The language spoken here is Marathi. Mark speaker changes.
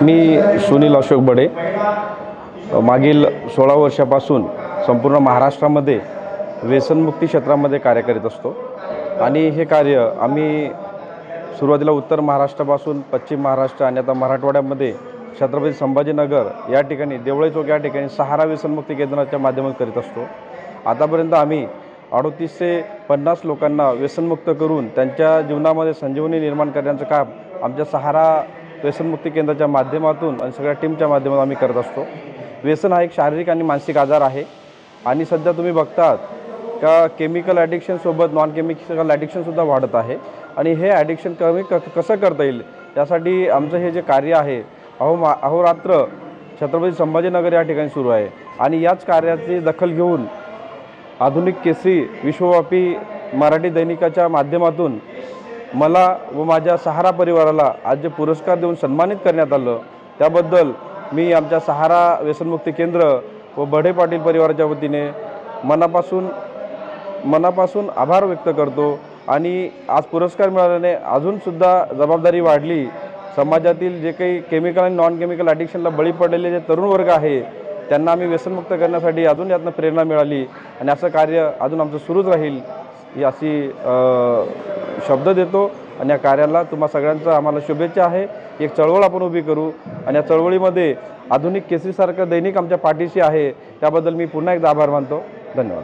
Speaker 1: मी सुनील अशोक बडे मागील 16 वर्षापासून संपूर्ण महाराष्ट्रामध्ये व्यसनमुक्ती क्षेत्रामध्ये कार्य करीत असतो आणि हे कार्य आम्ही सुरुवातीला उत्तर महाराष्ट्रापासून पश्चिम महाराष्ट्र आणि आता मराठवाड्यामध्ये छत्रपती संभाजीनगर या ठिकाणी देवळे चौक या ठिकाणी सहारा व्यसनमुक्ती केंद्राच्या माध्यमातून करीत असतो। आतापर्यंत आम्ही 38 ते 50 लोकांना व्यसनमुक्त करून त्यांच्या जीवनामध्ये संजीवनी निर्माण करण्याचं काम आमच्या सहारा व्यसनमुक्ती केंद्राच्या माध्यमातून आणि सगळ्या टीमच्या माध्यमातून आम्ही करत असतो। व्यसन हा एक शारीरिक आणि मानसिक आजार आहे आणि सध्या तुम्ही बघतात का केमिकल ॲडिक्शनसोबत नॉन केमिकल ॲडिक्शनसुद्धा वाढत आहे आणि हे ॲडिक्शन कमी कसं करता येईल यासाठी आमचं हे जे कार्य आहे अहोरात्र छत्रपती संभाजीनगर या ठिकाणी सुरू आहे आणि याच कार्याची दखल घेऊन आधुनिक केसरी विश्वव्यापी मराठी दैनिकाच्या माध्यमातून मला व माझ्या सहारा परिवाराला आज जे पुरस्कार देऊन सन्मानित करण्यात आलं त्याबद्दल मी आमच्या सहारा व्यसनमुक्ती केंद्र व बढे पाटील परिवाराच्या वतीने मनापासून आभार व्यक्त करतो आणि आज पुरस्कार मिळाल्याने अजूनसुद्धा जबाबदारी वाढली। समाजातील जे काही केमिकल आणि नॉन केमिकल ॲडिक्शनला बळी पडलेले जे तरुण वर्ग आहे त्यांना आम्ही व्यसनमुक्त करण्यासाठी अजून यातनं प्रेरणा मिळाली आणि असं कार्य अजून आमचं सुरूच राहील ही अशी शब्द देतो आणि या कार्याला तुम्हा सगळ्यांचा आम्हाला शुभेच्छा आहे। एक चळवळ आपण उभी करू आणि या चळवळीमध्ये आधुनिक केसरीसारखं दैनिक आमच्या पाठीशी आहे त्याबद्दल मी पुन्हा एकदा आभार मानतो। धन्यवाद।